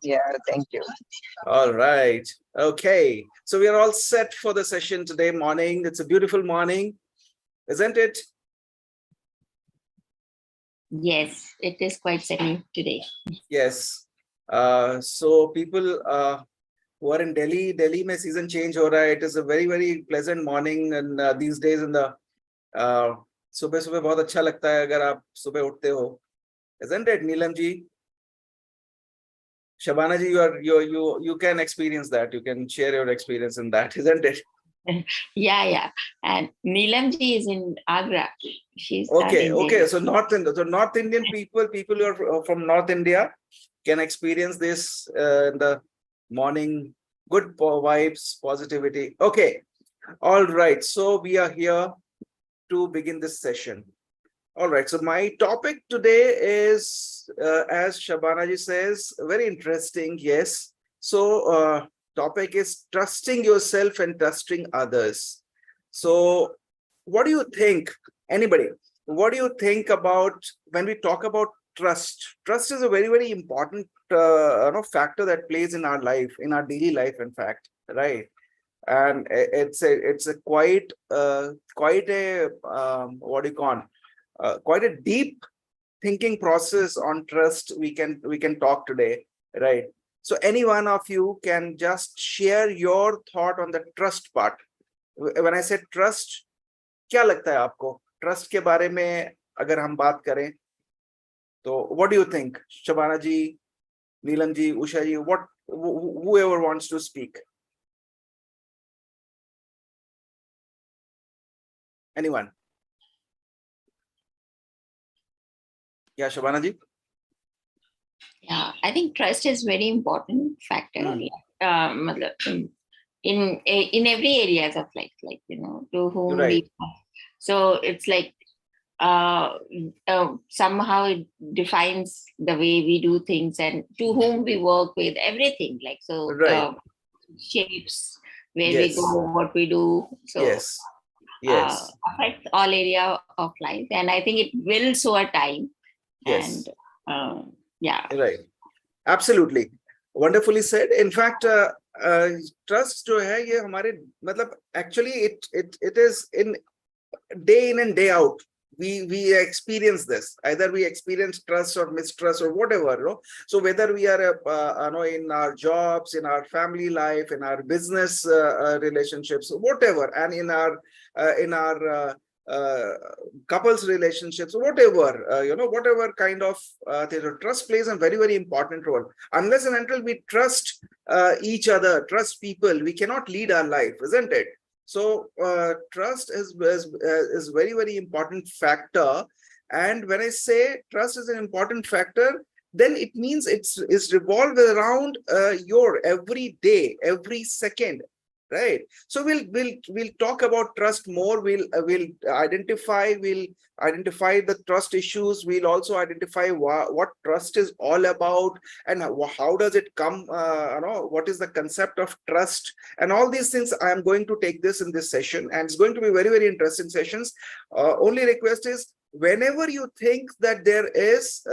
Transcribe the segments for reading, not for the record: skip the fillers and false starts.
Yeah, thank you. All right. Okay. So we are all set for the session today morning. It's a beautiful morning, isn't it? Yes, it is quite sunny today. Yes. So people who are in Delhi mein season change ho raha hai. It is a very, very pleasant morning, and these days in the सुबह सुबह बहुत अच्छा लगता है अगर आप सुबह उठते हो, isn't it, Neelam ji? Shabana ji, you can experience that. You can share your experience in that, isn't it? Yeah. And Neelam ji is in Agra. She's Okay. So North Indian people who are from North India can experience this in the morning. Good vibes, positivity. Okay. All right. So we are here to begin this session. All right. So my topic today is, as Shabana ji says, very interesting. Yes. So topic is trusting yourself and trusting others. So what do you think? Anybody? What do you think about when we talk about trust? Trust is a very, very important factor that plays in our life, in our daily life, in fact, right? And it's a quite a what do you call, quite a deep thinking process on trust. We can talk today, right? So any one of you can just share your thought on the trust part. When I say trust, क्या लगता है आपको trust के बारे में अगर हम बात करें तो what do you think? Shabana ji, Neelam ji, Usha ji, whoever wants to speak. Anyone? Yeah, Shabana ji. Yeah, I think trust is very important factor. In every areas of life, like to whom Right. So it's like somehow it defines the way we do things and to whom we work with, everything, like so. Right. Shapes where Yes. we go, what we do. So Yes. affects all area of life, and I think it will so a time. Yes. And yeah. Right. Absolutely. Wonderfully said. In fact, trust जो है ये हमारे मतलब actually it is in day in and day out. We experience this. Either we experience trust or mistrust or whatever. No? So whether we are in our jobs, in our family life, in our business relationships, whatever, and in our couples relationships, whatever, whatever kind of trust plays a very, very important role. Unless and until we trust each other, trust people, we cannot lead our life, isn't it? So trust is very, very important factor. And when I say trust is an important factor, then it means it's revolved around your every day, every second. Right. So we'll talk about trust more. We'll identify the trust issues. We'll also identify what trust is all about and how does it come. What is the concept of trust and all these things. I am going to take this in this session, and it's going to be very, very interesting sessions. Only request is, whenever you think that there is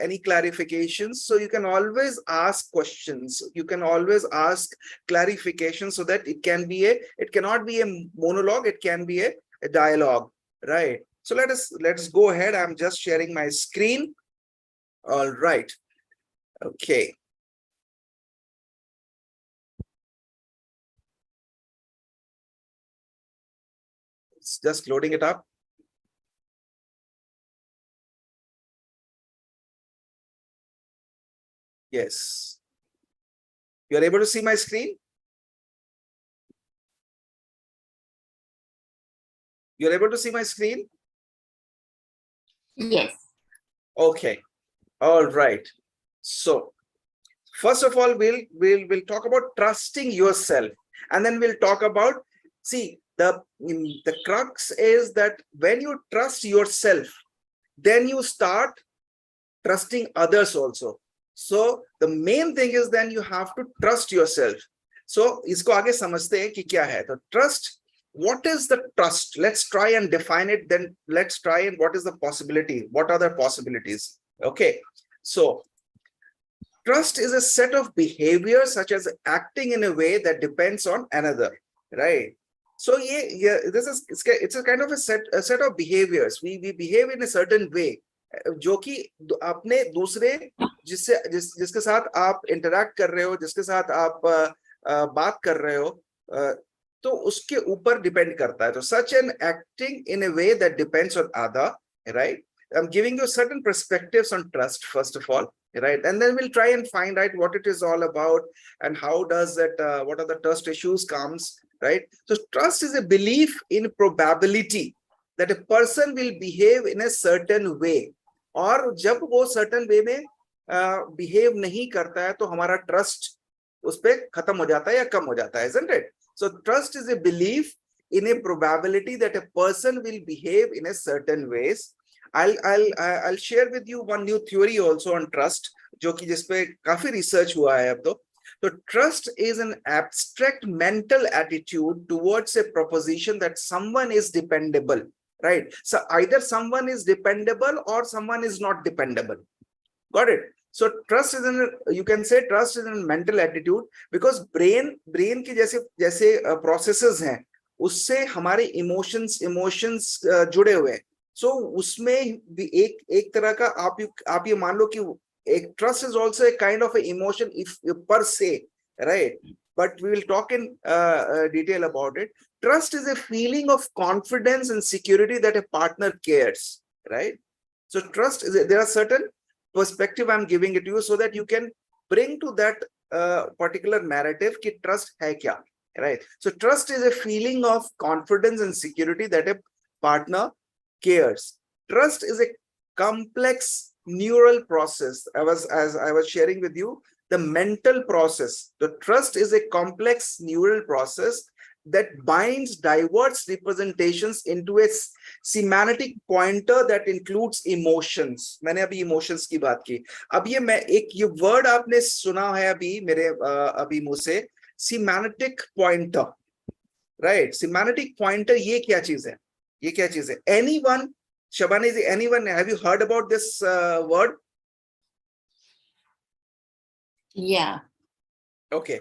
any clarifications, so you can always ask questions, you can always ask clarifications, so that it cannot be a monologue, it can be a dialogue, right? So let's go ahead. I'm just sharing my screen. All right. Okay. It's just loading it up. Yes. You are able to see my screen? You're able to see my screen? Yes. Okay. All right. So first of all, we'll talk about trusting yourself, and then we'll talk about, see, the crux is that when you trust yourself, then you start trusting others also. So the main thing is then you have to trust yourself. So isko aage samajhte hain ki kya hai. So trust, what is the trust? Let's try and define it. Then let's try and what is the possibility? What are the possibilities? Okay. So trust is a set of behaviors such as acting in a way that depends on another, right? So yeah, it's a kind of a set of behaviors. We behave in a certain way, जो कि अपने दूसरे जिसके साथ आप interact कर रहे हो, जिसके साथ आप बात कर रहे हो, तो उसके ऊपर डिपेंड करता है. तो such an acting in a way that depends on other, right? I'm giving you certain perspectives on trust first of all, right? And then we'll try and find out what it is all about and how does it, what are the trust issues comes, right? So trust is a belief in probability that a person will behave in a certain way. और जब वो certain way में behave नहीं करता है तो हमारा trust उस पे खत्म हो जाता है या कम हो जाता है, isn't it? So trust is a belief in a probability that a person will behave in a certain ways. I'll share with you one new theory also on trust, जो कि जिसपे काफी research हुआ है अब तो. So trust is an abstract mental attitude towards a proposition that someone is dependable, right? So either someone is dependable or someone is not dependable. Got it? So trust is an, you can say trust is a mental attitude because brain की जैसे processes हैं, उससे हमारे emotions जुड़े हुए हैं. So उसमें भी एक तरह का आप ये मान लो कि एक trust is also a kind of an emotion if per se, right? But we will talk in detail about it. Trust is a feeling of confidence and security that a partner cares, right? So trust is there are certain perspective I'm giving it to you so that you can bring to that particular narrative कि trust है क्या, right? So trust is a feeling of confidence and security that a partner cares. Trust is a complex neural process. As I was sharing with you, the mental process. The trust is a complex neural process that binds diverse representations into a semantic pointer that includes emotions. मैंने अभी emotions की बात की. अब ये word आपने सुना है अभी मेरे अभी मुंह से, semantic pointer, right? Semantic pointer ये क्या चीज है? ये क्या चीज है? Anyone, Shabani ji, anyone, have you heard about this word? Yeah. Okay.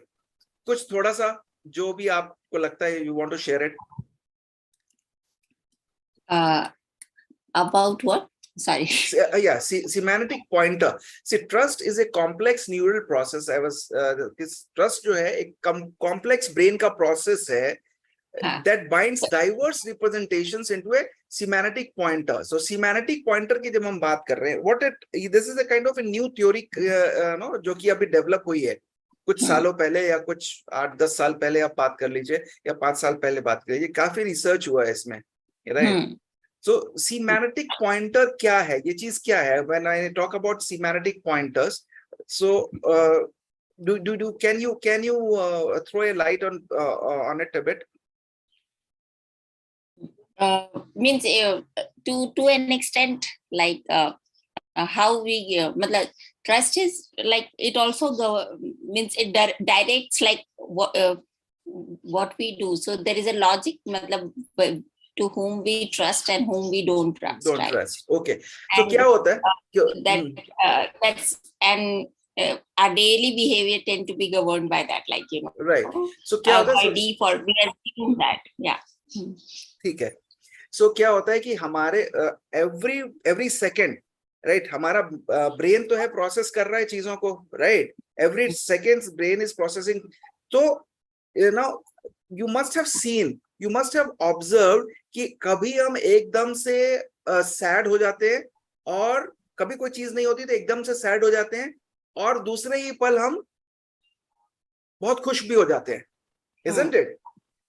कुछ थोड़ा सा जो भी आपको लगता है, you want to share it? About what? Sorry. Yeah, semantic pointer. See, trust is a complex neural process. This trust जो है एक complex brain का process है that binds diverse representations into a semantic pointer. So semantic pointer की जब हम बात कर रहे हैं, this is a kind of a new theory, no, जो कि अभी develop हुई है कुछ सालों पहले या कुछ 8-10 साल पहले आप बात कर लीजिए या 5 साल पहले बात कर लीजिए, काफी रिसर्च हुआ है इसमें, right? So semantic pointer क्या है, ये चीज क्या है? When I talk about semantic pointers, so can you throw a light on it a bit? Means to an extent, like how we trust is like it also means it directs like what we do. So there is a logic to whom we trust and whom we don't trust. Don't right? trust. Okay. So and, क्या होता है? That's and our daily behavior tend to be governed by that, like Right. So क्या होता है? By default we are doing that. Yeah. ठीक है. So क्या होता है कि हमारे every second, right? हमारा brain तो है process कर रहा है चीजों को, right? Every seconds brain is processing. So you must have seen, you must have observed कि कभी हम एकदम से sad हो जाते हैं और कभी कोई चीज नहीं होती तो एकदम से sad हो जाते हैं और दूसरे ही पल हम बहुत खुश भी हो जाते हैं, isn't it?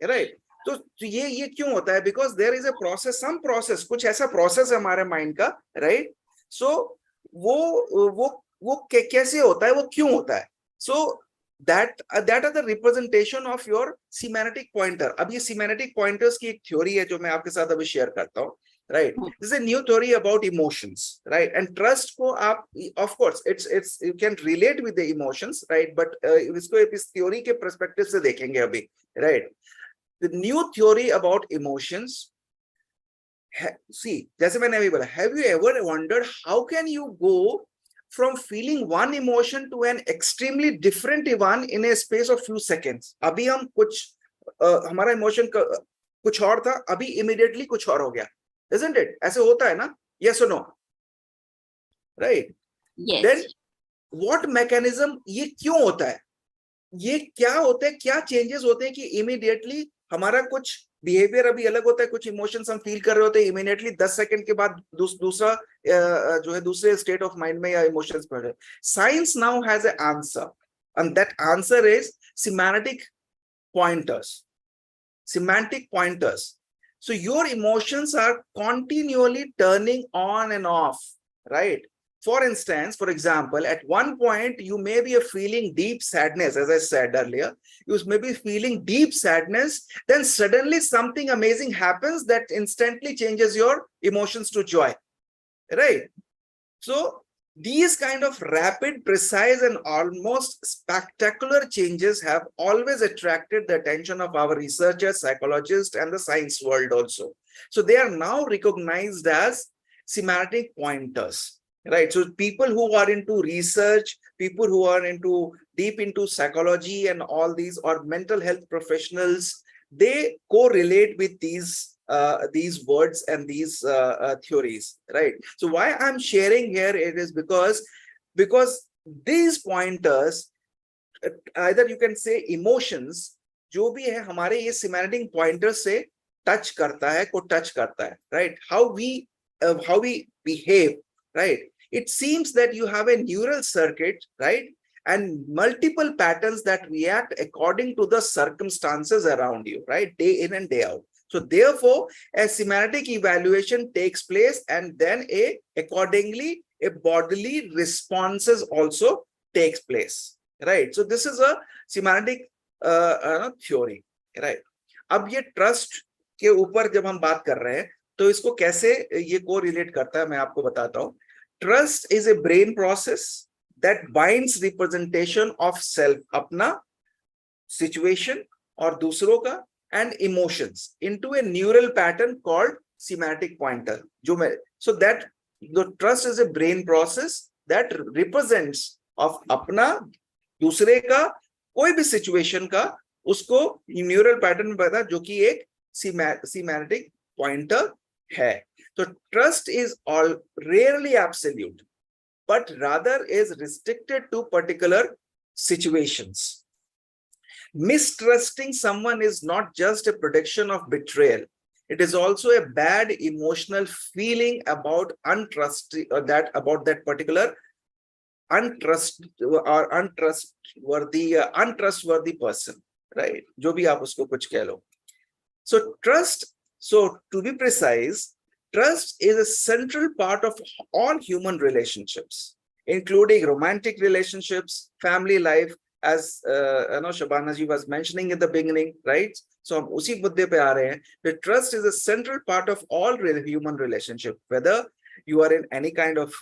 Right? तो ये क्यों होता है? Because there is a process, some process, कुछ ऐसा process है हमारे mind का, right? So वो कैसे होता है, वो क्यों होता है? So that are the representation of your semantic pointer. अब ये semantic pointers की एक theory है जो मैं आपके साथ अभी share करता हूँ, right? This is a new theory about emotions, right? And trust को आप, of course, it's you can relate with the emotions, right? But इसको इस theory के perspective से देखेंगे अभी, right? The new theory about emotions. See, जैसे मैंने अभी बोला, have you ever wondered how can you go from feeling one emotion to an extremely different one in a space of few seconds. अभी हम कुछ हमारा इमोशन कुछ और था, अभी इमीडिएटली कुछ और हो गया, isn't it? ऐसे होता है ना? Yes or no? Right? Yes. Then what mechanism, ये क्यों होता है? ये क्या होता है, क्या चेंजेस होते हैं कि इमीडिएटली हमारा कुछ बिहेवियर अभी अलग होता है, कुछ इमोशंस हम फील कर रहे होते हैं, इमीडिएटली 10 सेकंड के बाद दूसरा जो है दूसरे स्टेट ऑफ माइंड में या इमोशंस में. Science now has an answer and that answer is semantic pointers. So your emotions are continually turning on and off, right? For instance, for example, at one point, you may be feeling deep sadness, as I said earlier. You may be feeling deep sadness, then suddenly something amazing happens that instantly changes your emotions to joy, right? So these kind of rapid, precise, and almost spectacular changes have always attracted the attention of our researchers, psychologists, and the science world also. So they are now recognized as semantic pointers. Right, so people who are into research, people who are deep into psychology and all these, or mental health professionals, they correlate with these words and these theories, right? So why I'm sharing here it is because these pointers, either you can say emotions, जो भी है हमारे ये semantic pointers से touch करता है, को touch करता है, right? How we behave, right? It seems that you have a neural circuit, right? And multiple patterns that react according to the circumstances around you, right? Day in and day out. So therefore, a semantic evaluation takes place, and then accordingly, a bodily responses also takes place, right? So this is a semantic theory, right? अब ये trust के ऊपर जब हम बात कर रहे हैं, तो इसको कैसे ये correlate करता है मैं आपको बताता हूँ. Trust is a brain process that binds representation of self, अपना, situation और दूसरों का, and emotions into a neural pattern called semantic pointer. So that the trust is a brain process that represents of अपना, दूसरे का, कोई भी situation का, उसको neural pattern में बता, जो कि एक semantic pointer है. So trust is rarely absolute, but rather is restricted to particular situations. Mistrusting someone is not just a prediction of betrayal. It is also a bad emotional feeling about untrustworthy person, right? जो भी आप उसको कुछ कह लो. So trust, so to be precise, trust is a central part of all human relationships, including romantic relationships, family life, as Shabana ji was mentioning in the beginning, right? So हम उसी मुद्दे पे आ रहे हैं. The trust is a central part of all human relationship, whether you are in any kind of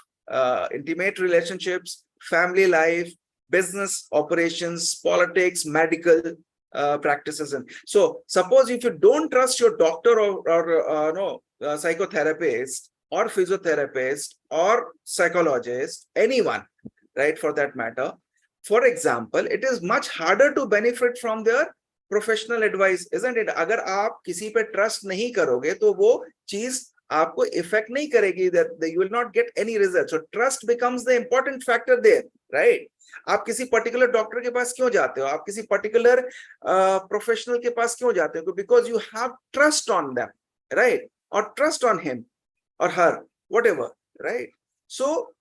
intimate relationships, family life, business operations, politics, medical practices. And so suppose if you don't trust your doctor or psychotherapist or physiotherapist or psychologist, anyone, right, for that matter, for example, it is much harder to benefit from their professional advice, isn't it? अगर आप किसी पे trust नहीं करोगे तो वो चीज आपको effect नहीं करेगी, that you will not get any result. So trust becomes the important factor there, right? आप किसी पर्टिकुलर डॉक्टर के पास क्यों जाते हो, आप किसी पर्टिकुलर प्रोफेशनल के पास क्यों जाते हो? Because you have trust on them, right? और ट्रस्ट ऑन हिम और हर, व्हाटएवर, राइट? सो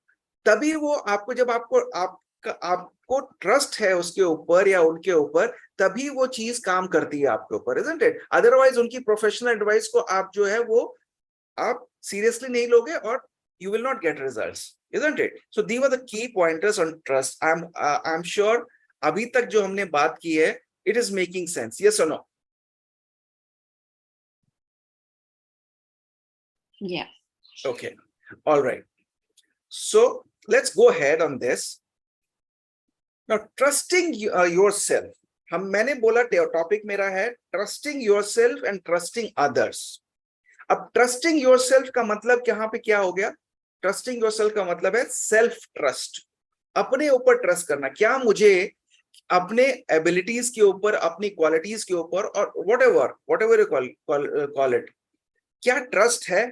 तभी वो आपको, जब आपको ट्रस्ट है उसके ऊपर या उनके ऊपर, तभी वो चीज काम करती है आपके ऊपर, इजंट इट? अदरवाइज उनकी प्रोफेशनल एडवाइस को आप जो है वो आप सीरियसली नहीं लोगे और you will not get results, isn't it? So these were the key pointers on trust. I'm sure अभी तक जो हमने बात की है, it is making sense, yes or no? Yeah. Okay, all right. So let's go ahead on this. Now, trusting yourself. मैंने बोला topic मेरा है trusting yourself and trusting others. अब trusting yourself का मतलब यहाँ पे क्या हो गया? ट्रस्टिंग योरसेल्फ का मतलब है सेल्फ ट्रस्ट, अपने ऊपर ट्रस्ट करना। क्या मुझे अपने एबिलिटीज के ऊपर, अपनी क्वालिटीज के ऊपर, और व्हाटएवर यू कॉल इट, क्या ट्रस्ट है?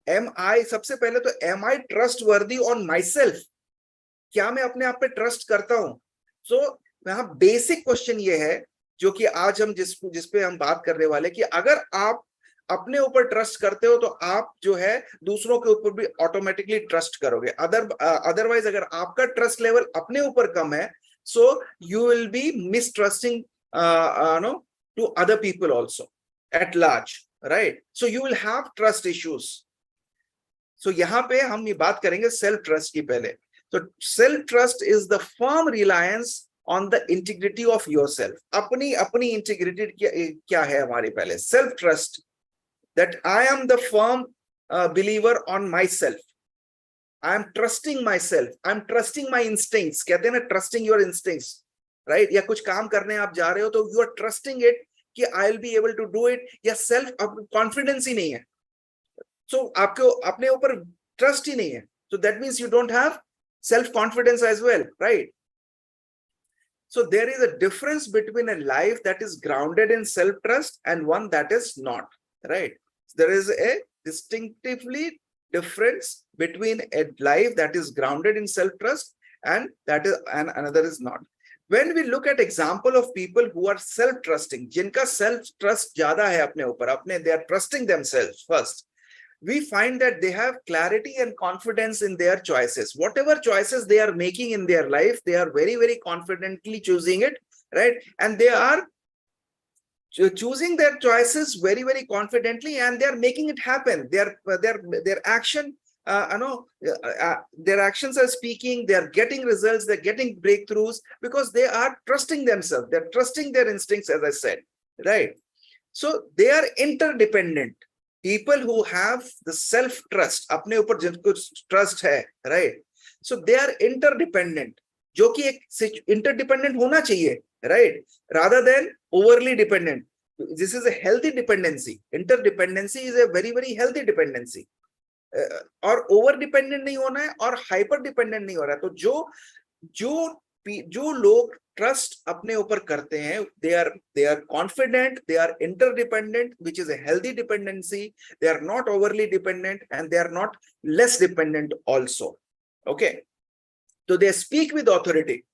एम आई, सबसे पहले तो एम आई ट्रस्ट वर्दी ऑन माई सेल्फ? क्या मैं अपने आप पे ट्रस्ट करता हूं? सो यहाँ बेसिक क्वेश्चन ये है जो कि आज हम जिस पे हम बात करने वाले, कि अगर आप अपने ऊपर ट्रस्ट करते हो तो आप जो है दूसरों के ऊपर भी ऑटोमेटिकली ट्रस्ट करोगे। अदरवाइज अगर आपका ट्रस्ट लेवल अपने ऊपर कम है, so you will be mistrusting no to other people also at large, right? So you will have trust issues. So यहाँ पे हम ये बात करेंगे सेल्फ ट्रस्ट की पहले। तो self trust is the firm reliance on the integrity of your self. अपनी इंटीग्रिटी क्या है हमारी? पहले self trust, that I am the firm believer on myself. I am trusting myself. I am trusting my instincts. कहते हैं ना, trusting your instincts, right? या कुछ काम करने आप जा रहे हो तो you are trusting it कि I'll be able to do it, या self confidence ही नहीं है, so आपको अपने ऊपर trust ही नहीं है, so that means you don't have self confidence as well, right? So there is a difference between a life that is grounded in self trust and one that is not, right? There is a distinctively difference between a life that is grounded in self-trust and another is not. When we look at example of people who are self-trusting, जिनका self-trust ज़्यादा है अपने ऊपर, they are trusting themselves first, we find that they have clarity and confidence in their choices. Whatever choices they are making in their life, they are very, very confidently choosing it, right? And they are choosing their choices very, very confidently, and they are making it happen. Their action, their actions are speaking. They are getting results. They're getting breakthroughs because they are trusting themselves. They're trusting their instincts, as I said, right? So they are interdependent. People who have the self-trust, अपने ऊपर जिनको trust है, right? So they are interdependent, जो कि एक interdependent होना चाहिए, right? Rather than overly dependent. This is a healthy dependency. Interdependency is a very, very healthy dependency. और over dependent नहीं होना है और hyper dependent नहीं हो रहा है। तो जो लोग ट्रस्ट अपने ऊपर करते हैं, they are confident, they are interdependent, which is a healthy dependency. They are not overly dependent and they are not less dependent also. Okay, so they speak with authority.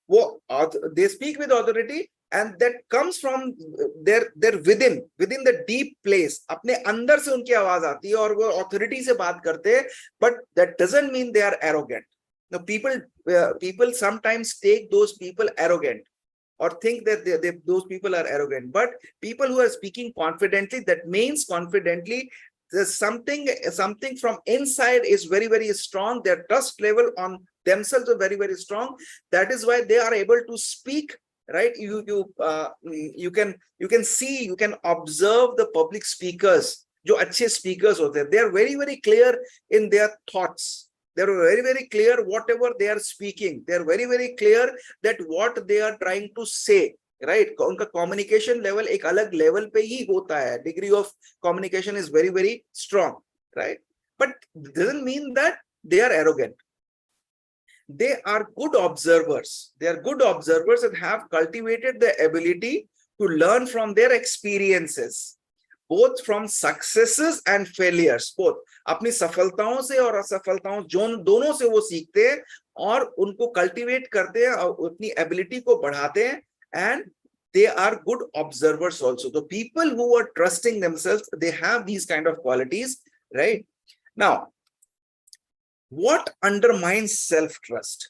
They speak with authority, and that comes from their within the deep place. अपने अंदर से उनकी आवाज आती है और वो authority से बात करते हैं, but that doesn't mean they are arrogant. Now people sometimes take those people arrogant or think that those people are arrogant, but people who are speaking confidently, that means confidently there's something from inside is very, very strong. Their trust level on themselves are very, very strong. That is why they are able to speak, right? You can see, you can observe the public speakers, जो अच्छे speakers होते हैं, they are very, very clear in their thoughts. They are very, very clear whatever they are speaking. They are very, very clear that what they are trying to say, right? उनका communication level एक अलग level पे ही होता है. Degree of communication is very, very strong, right? But doesn't mean that they are arrogant. They are good observers. They are good observers and have cultivated the ability to learn from their experiences, both from successes and failures. Both अपनी सफलताओं से और असफलताओं दोनों से वो सीखते हैं और उनको कल्टीवेट करते हैं और अपनी एबिलिटी को बढ़ाते हैं, and they are good observers also. The people who are trusting themselves, they have these kind of qualities, right? Now, what undermines self-trust?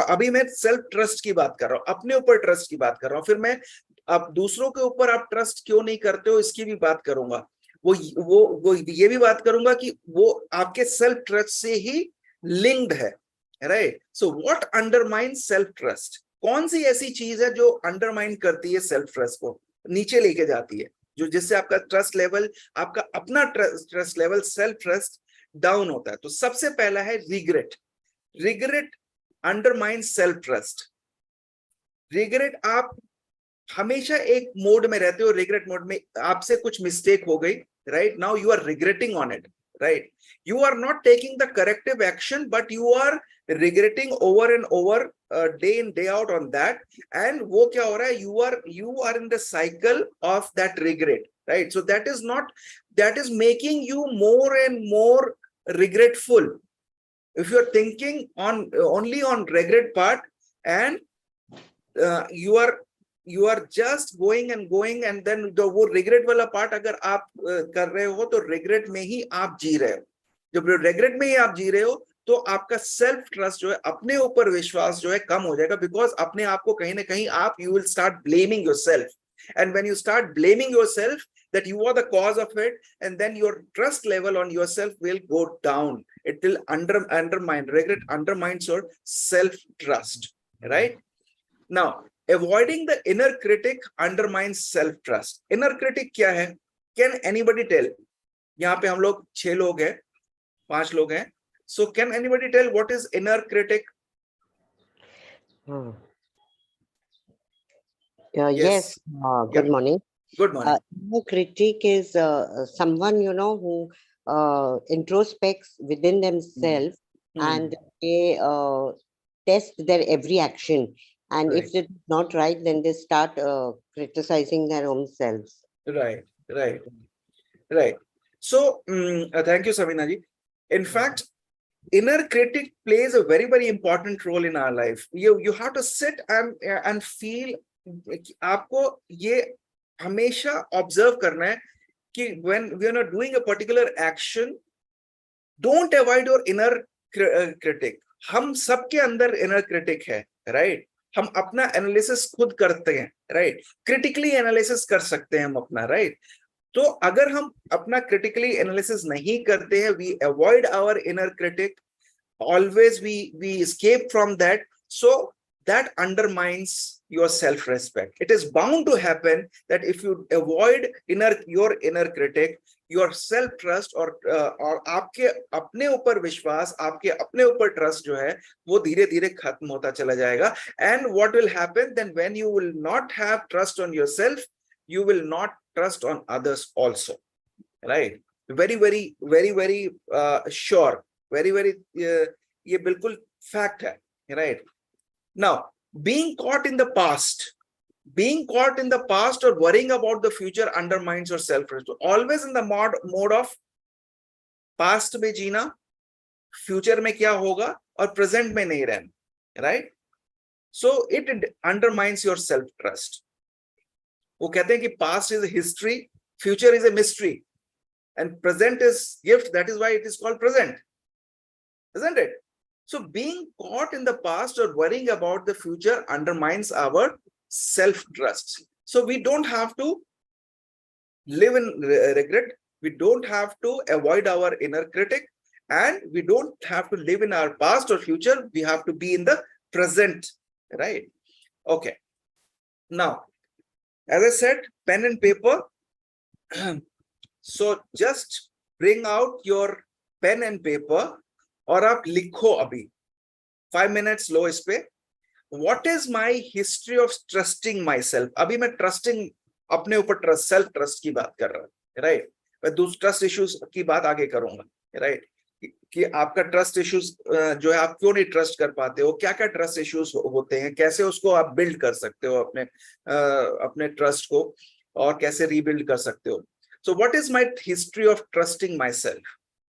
अभी मैं सेल्फ ट्रस्ट की बात कर रहा हूं, अपने ऊपर ट्रस्ट की बात कर रहा हूं, फिर मैं अब दूसरों के ऊपर आप ट्रस्ट क्यों नहीं करते हो इसकी भी बात करूंगा। वो ये भी बात करूंगा कि वो आपके सेल्फ ट्रस्ट से ही लिंक्ड है, right? So what undermines self trust? कौन सी ऐसी चीज है जो अंडरमाइन करती है सेल्फ ट्रस्ट को, नीचे लेके जाती है, जो जिससे आपका ट्रस्ट लेवल, आपका अपना trust level, self trust down होता है? तो सबसे पहला है regret. Regret undermines self trust. Regret, आप हमेशा एक मोड में रहते हो, रिग्रेट मोड में, आपसे कुछ मिस्टेक हो गई, right? Now you are regretting on it, right? You are not taking the corrective action, but you are regretting over and over, day in day out on that. And wo kya ho raha hai, you are in the cycle of that regret, right? So that is making you more and more regretful. If you are thinking on only on regret part, and you are just going and going, and then the वो regret वाला part अगर आप कर रहे हो तो regret में ही आप जी रहे हो. जब regret में ही आप जी रहे हो तो आपका self trust जो है, अपने ऊपर विश्वास जो है कम हो जाएगा, because अपने आप को कहीं ना कहीं आप you will start blaming yourself. And when you start blaming yourself that you are the cause of it, and then your trust level on yourself will go down. It will undermine, regret undermines your self trust, right? Now, avoiding the inner critic undermines self-trust. Inner critic क्या है? Can anybody tell? यहाँ पे हम लोग 6 लोग हैं, 5 लोग हैं. So can anybody tell what is inner critic? Yes. Good morning. Good morning. Inner critic is someone, who introspects within themselves and they test their every action. And if it's not right, then they start criticizing their own selves. Right. So, thank you, Samina ji. In fact, inner critic plays a very, very important role in our life. You have to sit and feel. आपको ये हमेशा observe करना है कि when we are not doing a particular action, don't avoid your inner critic. हम सबके अंदर inner critic है, right? हम अपना एनालिसिस खुद करते हैं, राइट? क्रिटिकली एनालिसिस कर सकते हैं हम अपना, राइट? तो अगर हम अपना क्रिटिकली एनालिसिस नहीं करते हैं, we avoid our inner critic, always we escape from that, so that undermines your self-respect. It is bound to happen that if you avoid your inner critic, your self-trust और आपके अपने ऊपर विश्वास, आपके अपने ऊपर trust जो है वो धीरे धीरे खत्म होता चला जाएगा. And what will happen then, when you will not have trust on yourself, you will not trust on others also, right? Very sure, very ये बिल्कुल fact है, right? Now, being caught in the past or worrying about the future undermines your self-respect. Always in the mode of past में जीना, future में क्या होगा, और present में नहीं रहना, right? So it undermines your self-trust. वो कहते हैं कि past is a history, future is a mystery, and present is gift. That is why it is called present, isn't it? So being caught in the past or worrying about the future undermines our self-trust. So we don't have to live in regret. We don't have to avoid our inner critic, and we don't have to live in our past or future. We have to be in the present, right? Okay. Now, as I said, pen and paper. So just bring out your pen and paper और आप लिखो अभी 5 minutes लो इस पे. What is my history of trusting myself? अभी मैं trusting अपने ऊपर trust, self trust की बात कर रहा हूँ, right? मैं दूसरे trust issues की बात आगे करूंगा, right? कि आपका trust issues जो है, आप क्यों नहीं trust कर पाते हो, क्या क्या trust issues होते हैं, कैसे उसको आप build कर सकते हो अपने trust को, और कैसे rebuild कर सकते हो. So what is my history of trusting myself,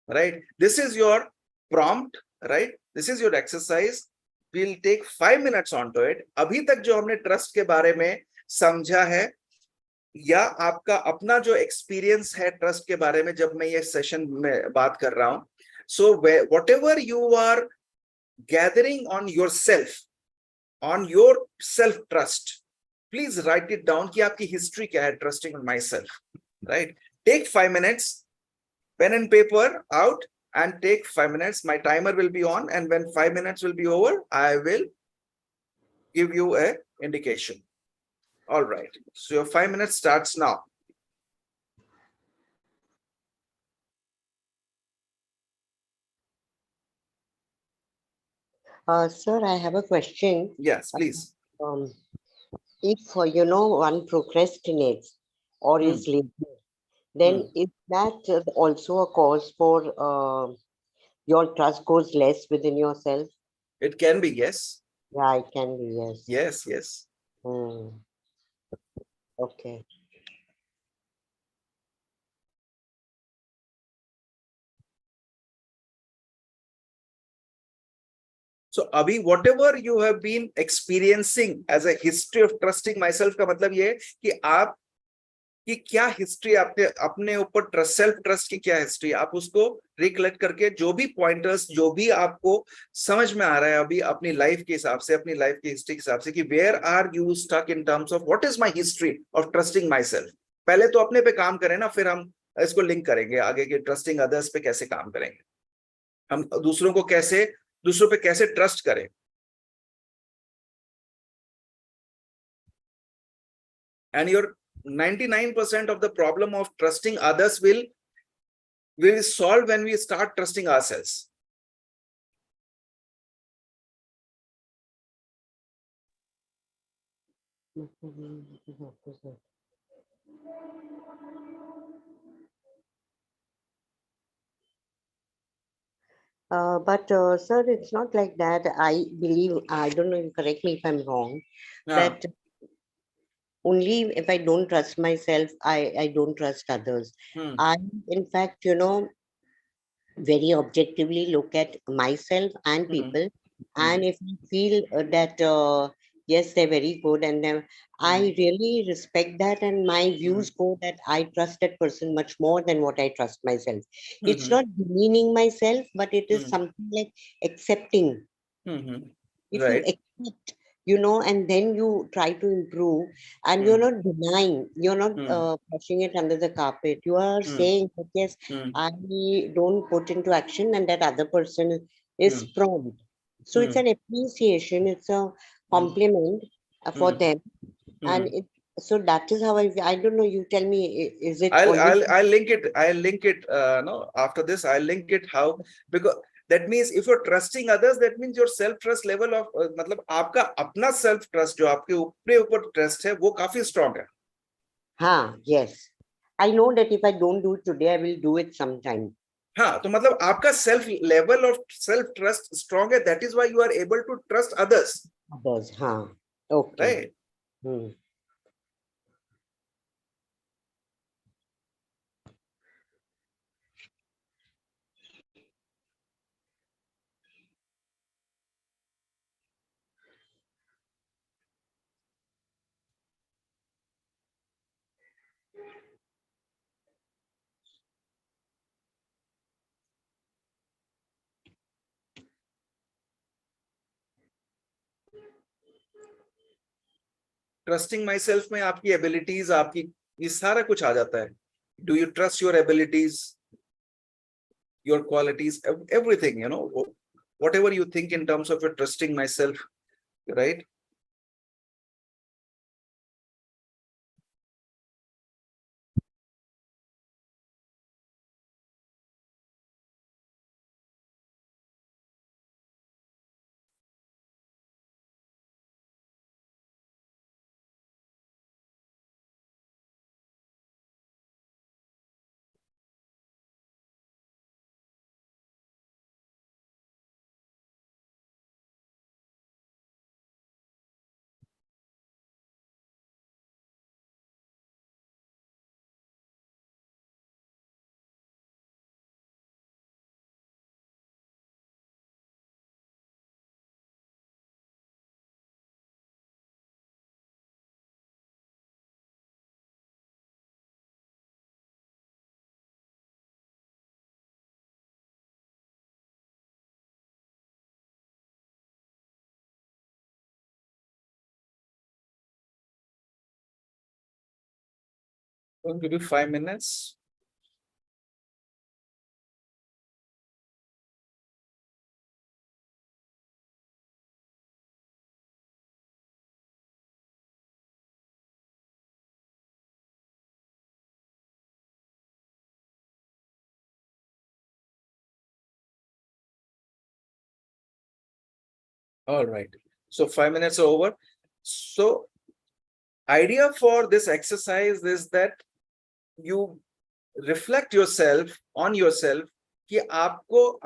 right? This is your prompt, right? This is your exercise. We'll take 5 minutes onto it. अभी तक जो हमने ट्रस्ट के बारे में समझा है, या आपका अपना जो एक्सपीरियंस है ट्रस्ट के बारे में, जब मैं ये सेशन में बात कर रहा हूं, so whatever you are gathering on yourself, on your self trust, please write it down कि आपकी हिस्ट्री क्या है trusting on myself, right? Take 5 minutes, pen and paper out, and take 5 minutes. My timer will be on, and when 5 minutes will be over, I will give you a indication. All right. So your 5 minutes starts now. Sir, I have a question. Yes, please. If one procrastinates or is lazy, then is that also a cause for your trust goes less within yourself? It can be, yes. Yeah, it can be, yes. Yes, yes. Hmm. Okay. So Abhi, whatever you have been experiencing as a history of trusting myself का मतलब ये है कि आप कि क्या history आपने अपने ऊपर ट्रस्ट, सेल्फ ट्रस्ट की क्या हिस्ट्री, आप उसको रिकलेक्ट करके जो भी पॉइंटर्स, जो भी आपको समझ में आ रहा है अभी अपनी लाइफ के हिसाब से, अपनी लाइफ की हिस्ट्री के हिसाब से, कि where are you stuck in terms of what is my history of trusting my self. पहले तो अपने पे काम करें ना, फिर हम इसको लिंक करेंगे आगे के ट्रस्टिंग अदर्स पे कैसे काम करेंगे, हम दूसरों को कैसे, दूसरों पे कैसे ट्रस्ट करें। And your 99% of the problem of trusting others will solve when we start trusting ourselves. But sir, it's not like that. I believe, I don't know, you correct me if I'm wrong, that only if I don't trust myself, I don't trust others. I, in fact, very objectively look at myself and people. And if I feel that, yes, they're very good, and then I really respect that, and my views go that I trust that person much more than what I trust myself. It's not demeaning myself, but it is something like accepting. If you Right. accept, and then you try to improve, and you're not denying, you're not brushing it under the carpet. You are saying that, yes, I don't put into action, and that other person is prompt. So it's an appreciation, it's a compliment for them. And so that is how I don't know, you tell me, is it always? I'll link it. I'll link it. No, after this, I'll link it how, because that means if you're trusting others, that means your self trust level of मतलब आपका अपना self trust जो आपके ऊपर trust है वो काफी strong है. Yes. I know that if I don't do it today, I will do it sometime. हाँ, तो मतलब आपका self level of self trust strong है. That is why you are able to trust others. Others, okay. Right. Trusting myself में आपकी abilities, आपकी ये सारा कुछ आ जाता है. Do you trust your abilities, your qualities, everything, whatever you think in terms of your trusting myself, right? I'll give you 5 minutes. All right. So 5 minutes are over. So idea for this exercise is that you reflect yourself on yourself कि आपको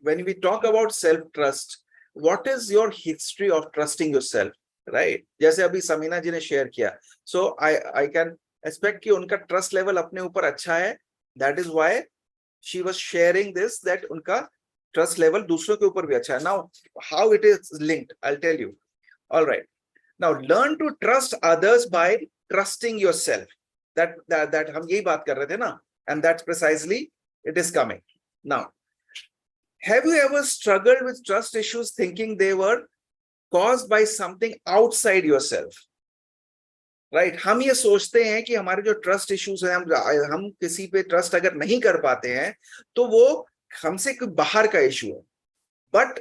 when we talk about self trust, what is your history of trusting yourself, right? जैसे अभी समीना जी ने share किया, so I can expect कि उनका trust level अपने ऊपर अच्छा है, that is why she was sharing this, that उनका trust level दूसरों के ऊपर भी अच्छा है. Now how it is linked, I'll tell you. All right, now learn to trust others by trusting yourself. That हम यही बात कर रहे थे ना, and that's precisely it is coming. Now, have you ever struggled with trust issues thinking they were caused by something outside yourself? Right? हम ये सोचते हैं कि हमारे जो ट्रस्ट इश्यूज हैं, हम किसी पे ट्रस्ट अगर नहीं कर पाते हैं तो वो हमसे कोई बाहर का इशू है. बट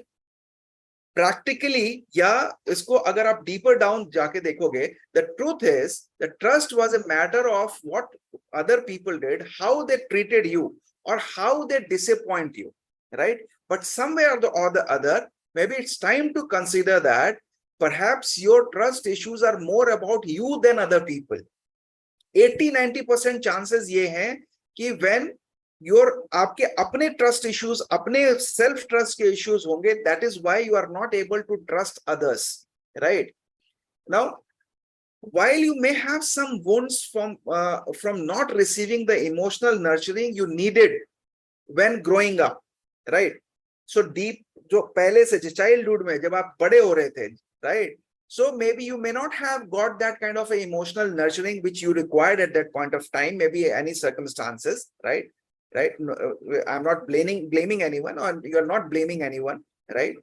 प्रैक्टिकली या इसको अगर आप डीपर डाउन जाके देखोगे, the truth is the trust was a matter of what other people did, how they treated you or how they disappoint you, right? But somewhere or the other, maybe it's time to consider that perhaps your trust issues are more about you than other people. 80-90% chances ये हैं कि when आपके अपने trust issues, अपने self trust के issues होंगे, that is why you are not able to trust others, right? Now, while you may have some wounds from not receiving the emotional nurturing you needed when growing up, right? So deep, जो पहले से childhood में जब आप बड़े हो रहे थे, right? So maybe you may not have got that kind of a emotional nurturing which you required at that point of time, maybe any circumstances, right? Right? I'm not blaming anyone, or you're not blaming anyone, right?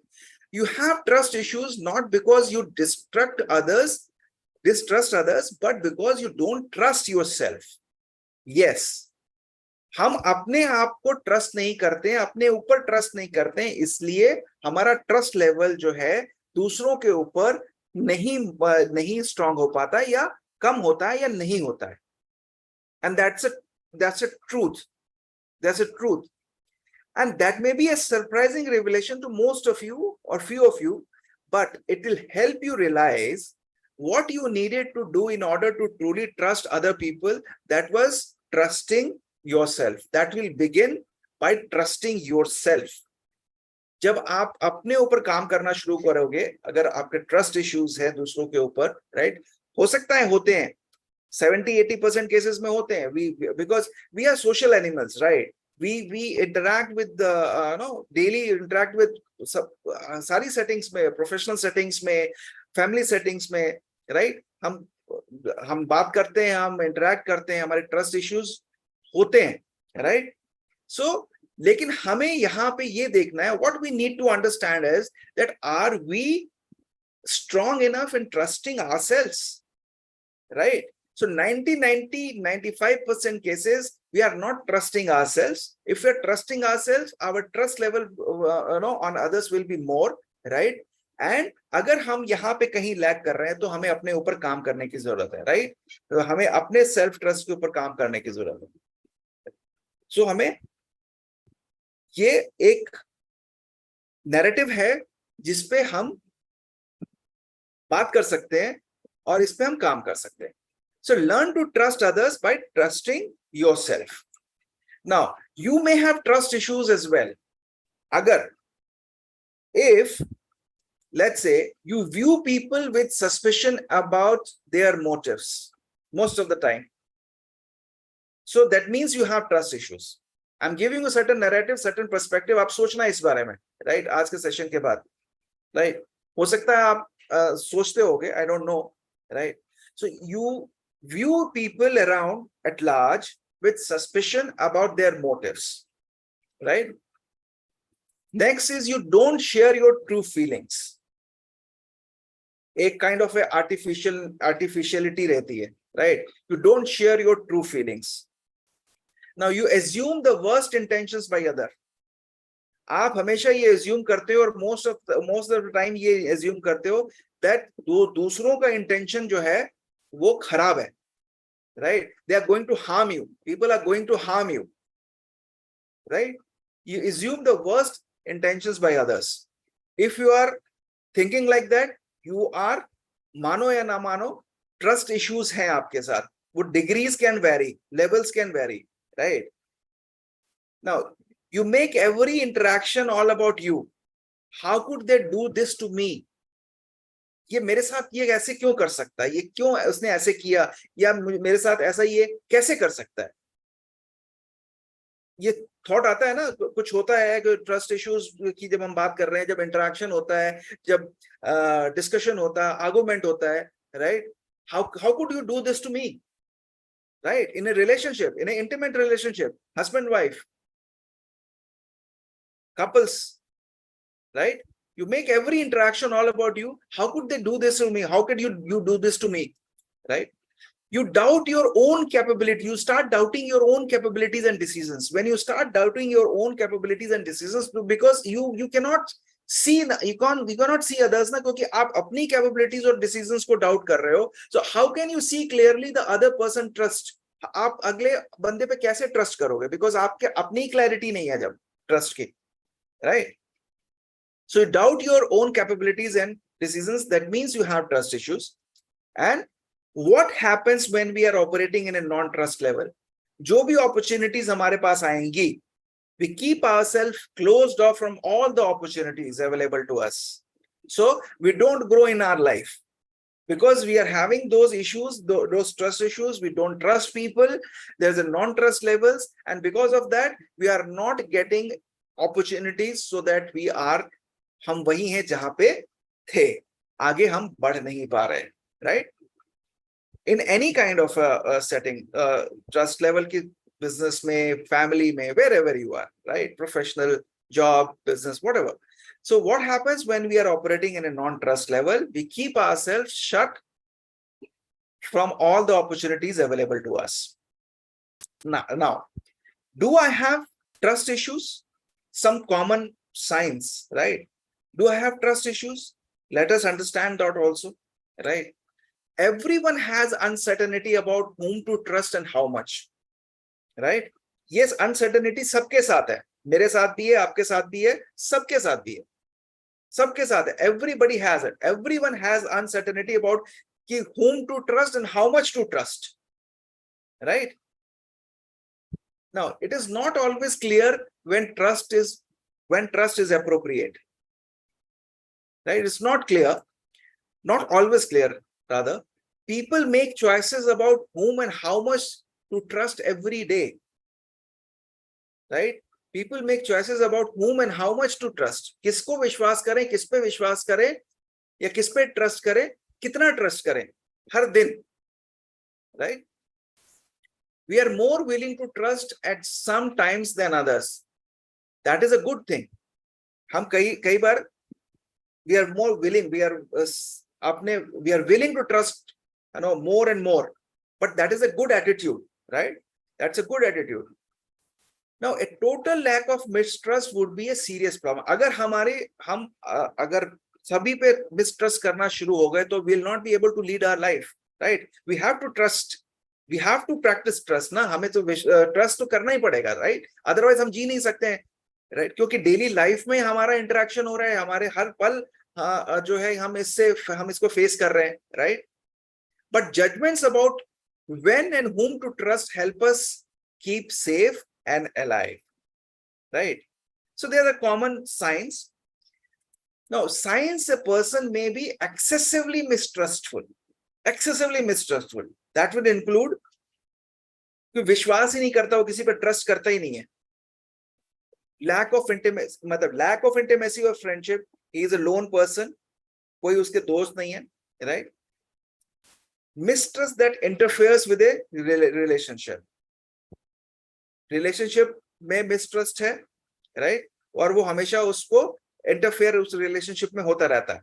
You have trust issues not because you distrust others, but because you don't trust yourself. Yes, हम अपने आप को trust नहीं करते हैं, अपने ऊपर trust नहीं करते हैं, इसलिए हमारा ट्रस्ट लेवल जो है दूसरों के ऊपर नहीं स्ट्रांग हो पाता, या कम होता है, या नहीं होता है. And that's a truth. That's a truth. And that may be a surprising revelation to most of you or few of you, but it will help you realize what you needed to do in order to truly trust other people. That was trusting yourself. That will begin by trusting yourself. जब आप अपने ऊपर काम करना शुरू करोगे, अगर आपके ट्रस्ट इश्यूज है दूसरों के ऊपर, राइट, हो सकता है होते हैं 70-80% केसेस में होते हैं, because we are social animals, right? We interact with the daily interact with सारी settings में, professional settings में, family settings में, right? हम बात करते हैं, हम interact करते हैं, हमारे trust issues होते हैं, right? So लेकिन हमें यहाँ पे ये देखना है, what we need to understand is that are we strong enough in trusting ourselves, right? So 95% cases we are not trusting ourselves. If we are trusting ourselves, our trust level on others will be more, right? And अगर हम यहाँ पे कहीं lag कर रहे हैं तो हमें अपने ऊपर काम करने की जरूरत है, right? तो हमें अपने सेल्फ ट्रस्ट के ऊपर काम करने की जरूरत है. So हमें ये एक नैरेटिव है जिसपे हम बात कर सकते हैं और इस पे हम काम कर सकते हैं. So learn to trust others by trusting yourself. Now, you may have trust issues as well. If, let's say, you view people with suspicion about their motives most of the time, so that means you have trust issues. I'm giving you certain narrative, certain perspective. आप सोचना इस बारे में, right? आज के session के बाद, right? हो सकता है आप सोचते होगे, I don't know, right? So you view people around at large with suspicion about their motives, right? Next is you don't share your true feelings. A kind of a artificiality रहती है, right? You don't share your true feelings. Now you assume the worst intentions by other. आप हमेशा ये assume करते हो, और most of the time ये assume करते हो that दूसरों का intention जो है वो खराब है, right? They are going to harm you. People are going to harm you, right? You assume the worst intentions by others. If you are thinking like that, you are, मानो या ना मानो, trust issues हैं आपके साथ. वो degrees can vary, levels can vary, right? Now, you make every interaction all about you. How could they do this to me? ये मेरे साथ ये ऐसे क्यों कर सकता है, ये क्यों उसने ऐसे किया, या मेरे साथ ऐसा ये कैसे कर सकता है? ये थॉट आता है ना, कुछ होता है कि ट्रस्ट इश्यूज की जब हम बात कर रहे हैं, जब इंटरेक्शन होता है, जब डिस्कशन होता है, आर्गुमेंट होता है, right? How could you do this to me, right? In a relationship, in a intimate relationship, husband wife, couples, right? You make every interaction all about you. How could they do this to me? How could you do this to me, right? You doubt your own capability. You start doubting your own capabilities and decisions. When you start doubting your own capabilities and decisions, because you cannot see, you cannot see others ना, क्योंकि आप अपनी capabilities और decisions को doubt कर रहे हो. So how can you see clearly the other person trust? आप अगले बंदे पे कैसे trust करोगे? Because आपके अपनी clarity नहीं है जब trust की, right? So you doubt your own capabilities and decisions. That means you have trust issues. And what happens when we are operating in a non-trust level? जो भी opportunities हमारे पास आएंगी, we keep ourselves closed off from all the opportunities available to us. So we don't grow in our life because we are having those issues, those trust issues. We don't trust people. There's a non-trust levels, and because of that, we are not getting opportunities so that we are, हम वही हैं जहां पे थे, आगे हम बढ़ नहीं पा रहे, right? In any kind of a setting, trust level की business में, family में, wherever you are, right? Professional, job, business, whatever. So what happens when we are operating in a non-trust level? We keep ourselves shut from all the opportunities available to us. Now, do I have trust issues? Some common signs, right? Do I have trust issues? Let us understand that also, right? Everyone has uncertainty about whom to trust and how much, right? Yes, uncertainty सबके साथ है, मेरे साथ भी है, आपके साथ भी है, सबके साथ भी है, सबके साथ है. Everybody has it. Everyone has uncertainty about कि whom to trust and how much to trust, right? Now, it is not always clear when trust is appropriate, right? It's not clear, not always clear, rather. People make choices about whom and how much to trust every day, right? People make choices about whom and how much to trust. किसको विश्वास करें, किस पे विश्वास करें, या किस पे ट्रस्ट करें, कितना ट्रस्ट करें हर दिन, right? We are more willing to trust at some times than others. That is a good thing. हम कई बार we are more willing, we are willing to trust, more and more, but that is a good attitude, right? That's a good attitude. Now, a total lack of mistrust would be a serious problem. अगर सभी पे mistrust करना शुरू हो गए, तो we will not be able to lead our life, right? We have to trust. We have to practice trust. ना हमें तो trust तो करना ही पड़ेगा, right? Otherwise हम जी नहीं सकते हैं, right? क्योंकि daily life में हमारा interaction हो रहा है, हमारे हर पल जो है हम इसको face कर रहे हैं, right? But judgments about when and whom to trust help us keep safe and alive, right? So there are common signs. Now, signs a person may be excessively mistrustful. That would include कि विश्वास ही नहीं करता, वो किसी पर trust करता ही नहीं है. Lack of intimacy or friendship. He is a lone person. कोई उसके दोस्त नहीं है, right? Mistrust that interferes with a relationship. Relationship में mistrust है, right? और वो हमेशा उसको interfere उस relationship में होता रहता है.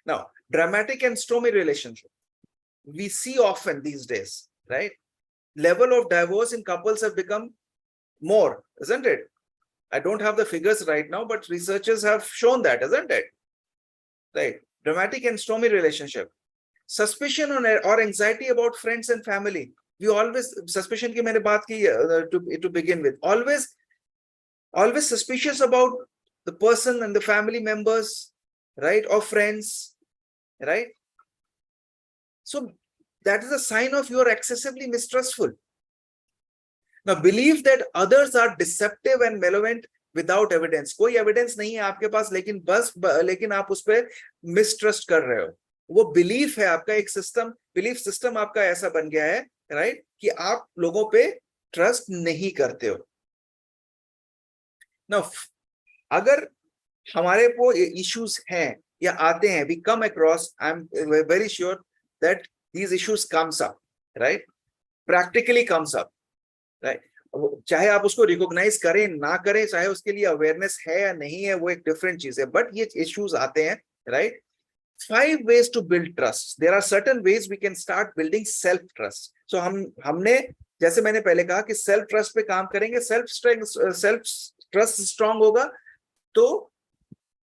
Now, dramatic and stormy relationship. We see often these days, right? Level of divorce in couples have become more, isn't it? I don't have the figures right now, but researchers have shown that, isn't it? Right? Dramatic and stormy relationship. Suspicion or anxiety about friends and family. We always, suspicion की मैंने बात की to begin with. Always suspicious about the person and the family members, right? Or friends, right? So that is a sign of you are excessively mistrustful. Now, believe that others are deceptive and malevolent without evidence. कोई evidence नहीं है आपके पास, लेकिन आप उस पर mistrust कर रहे हो. वो बिलीफ है आपका, एक सिस्टम, बिलीफ सिस्टम आपका ऐसा बन गया है, राइट, कि आप लोगों पे ट्रस्ट नहीं करते हो. ना, अगर हमारे को इश्यूज हैं या आते हैं, we come across, I am very sure that these issues comes up, right, practically comes up, right. चाहे आप उसको रिकॉग्नाइज करें ना करें, चाहे उसके लिए अवेयरनेस है या नहीं है, वो एक डिफरेंट चीज है, बट ये इश्यूज आते हैं, right. 5 ways to build trust. There are certain ways we can start building self trust. So हमने, जैसे मैंने पहले कहा कि सेल्फ ट्रस्ट पे काम करेंगे, सेल्फ ट्रस्ट स्ट्रांग होगा तो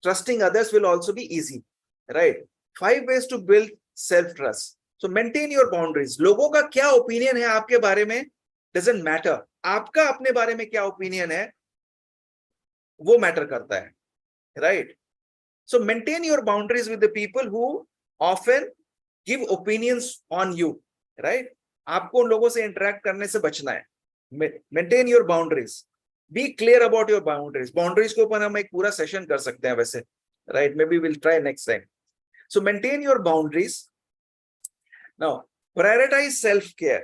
trusting others will also be easy, right? 5 ways to build self trust. So maintain your boundaries. लोगों का क्या ओपिनियन है आपके बारे में doesn't matter. आपका अपने बारे में क्या ओपिनियन है वो मैटर करता है, right? So maintain your boundaries with the people who often give opinions on you, right? आपको उन लोगों से इंटरेक्ट करने से बचना है. Maintain your boundaries. Be clear about your boundaries. Boundaries के ऊपर हम एक पूरा सेशन कर सकते हैं वैसे, right? Maybe we'll try next time. So maintain your boundaries. Now, prioritize self-care.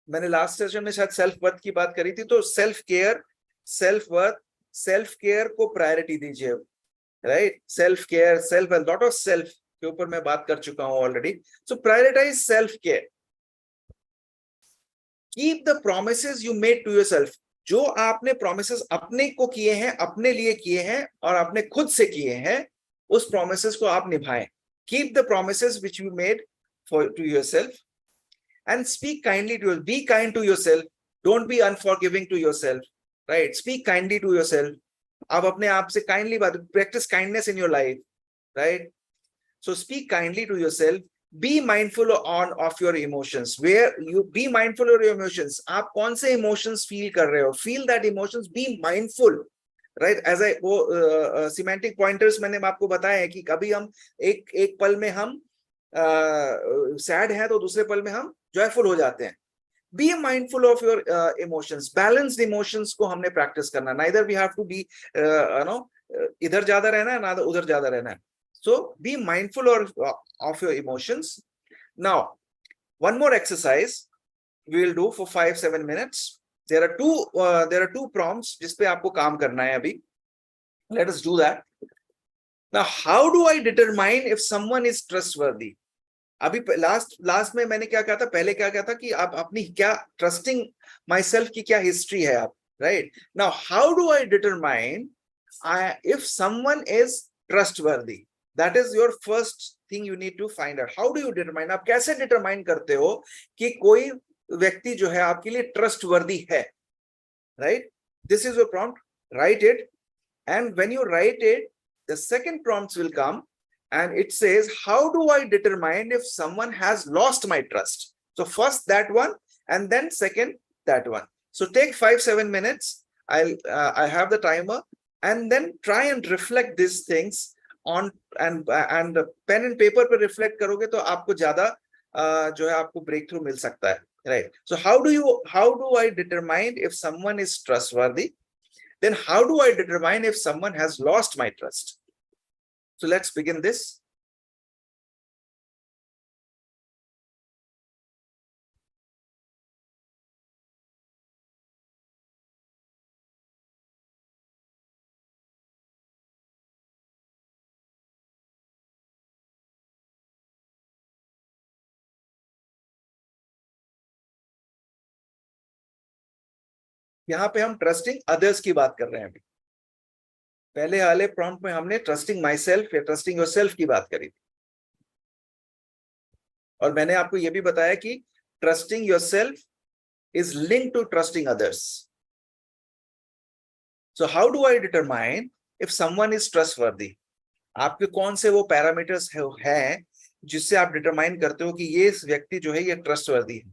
मैंने लास्ट सेशन में शायद सेल्फ वर्थ की बात करी थी, तो self care, self worth, self care को प्रायोरिटी दीजिए, right. Self care, self, lot of self के ऊपर मैं बात कर चुका हूं already. So prioritize self care. Keep the promises you made to yourself. जो आपने प्रोमिसेस अपने को किए हैं, अपने लिए किए हैं और अपने खुद से किए हैं, उस प्रोमिसेस को आप निभाएं. Keep the promises which you made for to yourself and speak kindly to yourself. Be kind to yourself. Don't be unforgiving to yourself, right? Speak kindly to yourself. आप अपने आप से kindly बात, practice kindness in your life, right? So speak kindly to yourself. Be mindful of your emotions. Where you be mindful of your emotions. आप कौन से emotions feel कर रहे हो? Feel that emotions. Be mindful, right? As I वो semantic pointers मैंने आपको बताया है कि कभी हम एक पल में हम सैड है तो दूसरे पल में हम जॉयफुल हो जाते हैं. Be mindful of your emotions. Balanced emotions को हमने प्रैक्टिस करना. Neither we have to be इधर ज्यादा रहना है ना उधर ज्यादा रहना है. So be mindful of your emotions. Now one more exercise we will do for 5-7 minutes. there are two prompts जिस पे आपको काम करना है अभी. Let us do that. Now, how do I determine if someone is trustworthy? अभी last में मैंने क्या कहा था, पहले क्या कहा था कि आप अपनी क्या ट्रस्टिंग माई सेल्फ की क्या हिस्ट्री है आप, right. Now how do I determine if someone is trustworthy? That is your first thing you need to find out. How do you determine? आप कैसे डिटरमाइन करते हो कि कोई व्यक्ति जो है आपके लिए ट्रस्टवर्दी है, right. This is your prompt. Right it, and when you right it, the second prompts will come and it says, how do I determine if someone has lost my trust? So first that one and then second that one. So take 5-7 minutes. I have the timer, and then try and reflect these things on and pen and paper पे reflect करोगे तो आपको ज्यादा जो है आपको breakthrough मिल सकता है, right? So how do I determine if someone is trustworthy? Then how do I determine if someone has lost my trust? So let's begin this. यहाँ पे हम ट्रस्टिंग अदर्स की बात कर रहे हैं. अभी पहले वाले प्रॉम्प्ट में हमने ट्रस्टिंग माई सेल्फ या ट्रस्टिंग योर सेल्फ की बात करी थी, और मैंने आपको यह भी बताया कि trusting your self is link to trusting others. So how do I determine if someone is trustworthy? आपके कौन से वो पैरामीटर्स हैं जिससे आप डिटरमाइन करते हो कि ये व्यक्ति जो है ये ट्रस्टवर्दी है?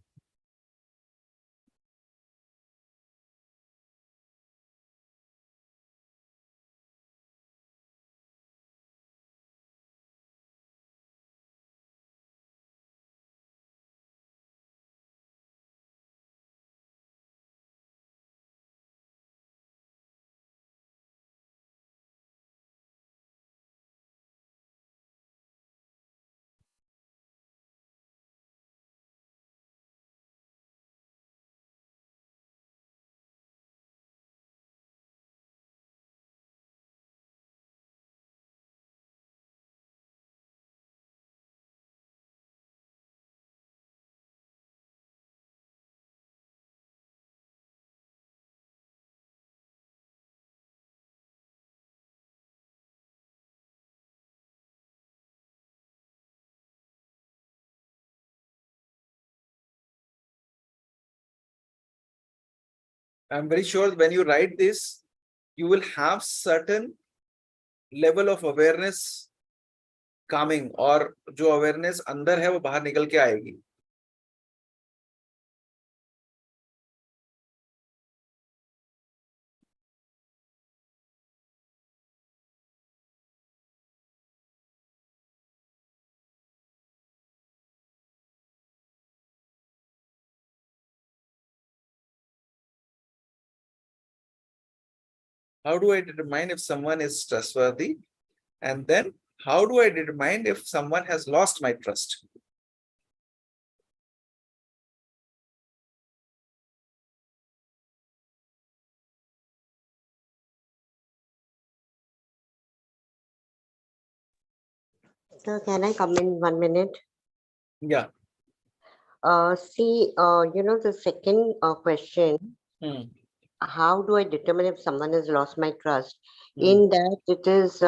I'm very sure when you write this, you will have certain level of awareness coming, और जो awareness अंदर है वो बाहर निकल के आएगी. How do I determine if someone is trustworthy? And then how do I determine if someone has lost my trust? So can I come in 1 minute? Yeah. See, the second question, how do I determine if someone has lost my trust? In that it is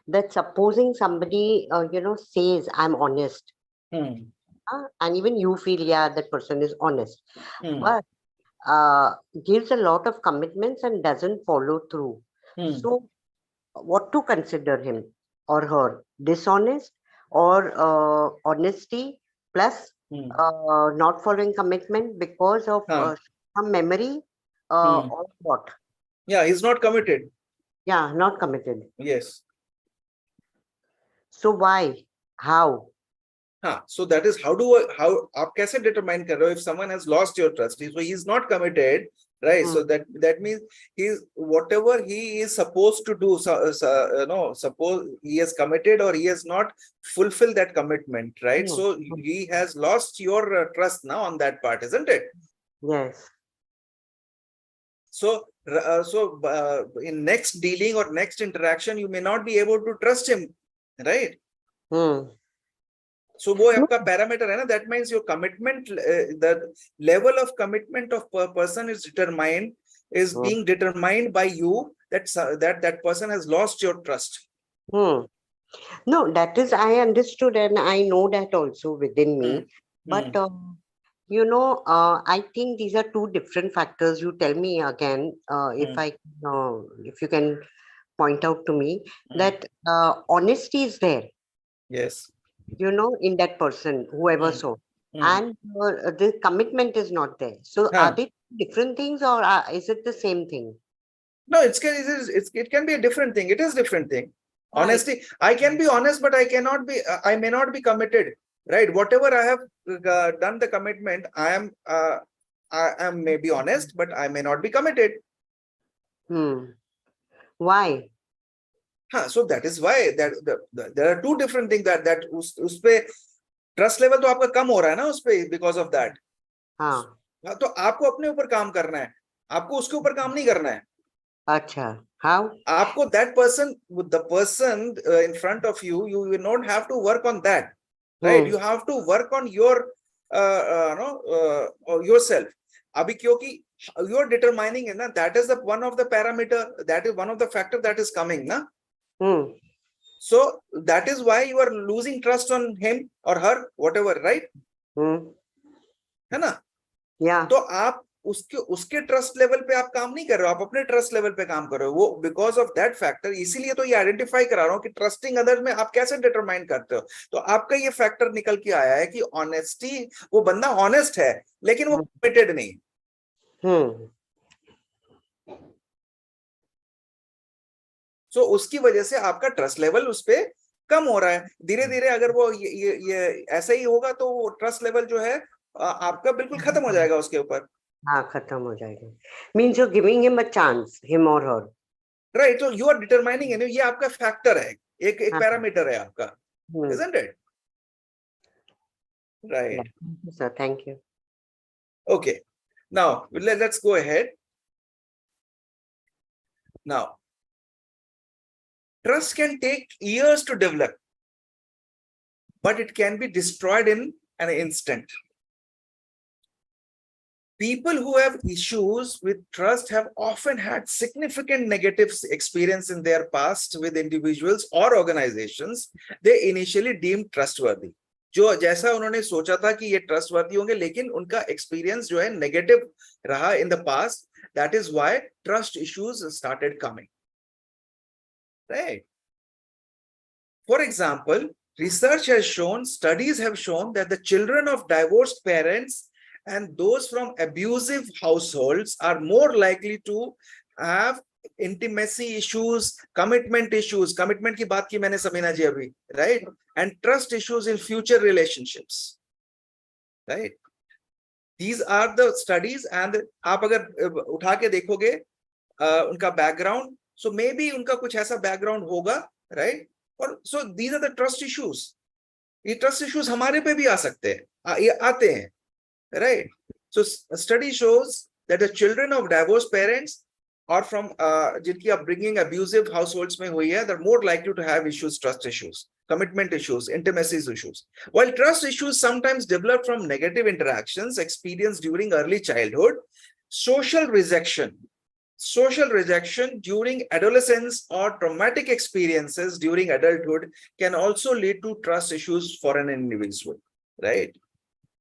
that supposing somebody, says I'm honest, and even you feel, yeah, that person is honest, but gives a lot of commitments and doesn't follow through. So what to consider him or her? Dishonest or honesty plus not following commitment because of some memory or what? Yeah, he's not committed. Yeah, not committed. Yes. So why? How? So that is how आप कैसे determine कर रहे हो if someone has lost your trust? So he's not committed, right? So that means he's whatever he is supposed to do. Suppose he has committed or he has not fulfilled that commitment, right? So he has lost your trust now on that part, isn't it? Yes. So in next dealing or next interaction, you may not be able to trust him, right? So वो आपका parameter है ना, that means your commitment, the level of commitment of per person is being determined by you, that person has lost your trust. No, that is, I understood and I know that also within me. But, I think these are two different factors. You tell me again, if you can point out to me that honesty is there. Yes. In that person, whoever so. And the commitment is not there. So are they different things or is it the same thing? No, it can be a different thing. It is different thing. Honesty, I can be honest, but I may not be committed, right? Whatever I have done the commitment, I am maybe honest, but I may not be committed. Why? So that is why there are two different things that उसपे trust level तो आपका कम हो रहा है ना उसपे because of that. तो आपको अपने ऊपर काम करना है, आपको उसके ऊपर काम नहीं करना है. अच्छा, how? आपको that person, with the person in front of you, you will not have to work on that, right? You have to work on your yourself. अभी क्योंकि you are determining है ना, that is one of the parameter, that is one of the factor that is coming ना. So that is why you are losing trust on him or her, whatever, right? है ना? Yeah. तो आप उसके trust level पे आप काम नहीं कर रहे हो, आप अपने ट्रस्ट लेवल पे काम कर रहे हो. वो बिकॉज ऑफ दैट फैक्टर, इसीलिए तो ये आइडेंटिफाई करा रहा हूं कि ट्रस्टिंग अदर में आप कैसे डिटरमाइन करते हो. तो आपका ये फैक्टर निकल के आया है कि ऑनेस्टी, वो बंदा ऑनेस्ट है लेकिन वो कमिटेड नहीं. सो उसकी वजह से आपका ट्रस्ट लेवल उस पे कम हो रहा है. धीरे धीरे अगर वो ये ऐसा ही होगा तो वो ट्रस्ट लेवल जो है आपका बिल्कुल खत्म हो जाएगा उसके ऊपर. हाँ, खत्म हो जाएगा. Means you're giving him a chance, him or her. Right. So you are determining, ये आपका फैक्टर है, एक पैरामीटर है आपका, isn't it? Right. Sir, thank you. Okay. Now let's go ahead. Now, trust can take years to develop, but it can be destroyed in an instant. People who have issues with trust have often had significant negative experience in their past with individuals or organizations they initially deemed trustworthy. जो जैसा उन्होंने सोचा था कि ये trustworthy होंगे, लेकिन उनका एक्सपीरियंस जो है नेगेटिव रहा in the past. That is why trust issues started coming, right? For example, research has shown, studies have shown that the children of divorced parents and those from abusive households are more likely to have intimacy issues, commitment issues. Commitment की बात की मैंने समीना जी अभी, right? And trust issues in future relationships, right? These are the studies, and आप अगर उठा के देखोगे उनका background, so maybe उनका कुछ ऐसा background होगा, right? और so these are the trust issues. ये trust issues हमारे पे भी आ सकते हैं, ये आते हैं, right? So study shows that the children of divorced parents or from जिनकी upbringing abusive households में हुई है, they're more likely to have issues, trust issues, commitment issues, intimacy issues. While trust issues sometimes develop from negative interactions experienced during early childhood, social rejection during adolescence or traumatic experiences during adulthood can also lead to trust issues for an individual, right?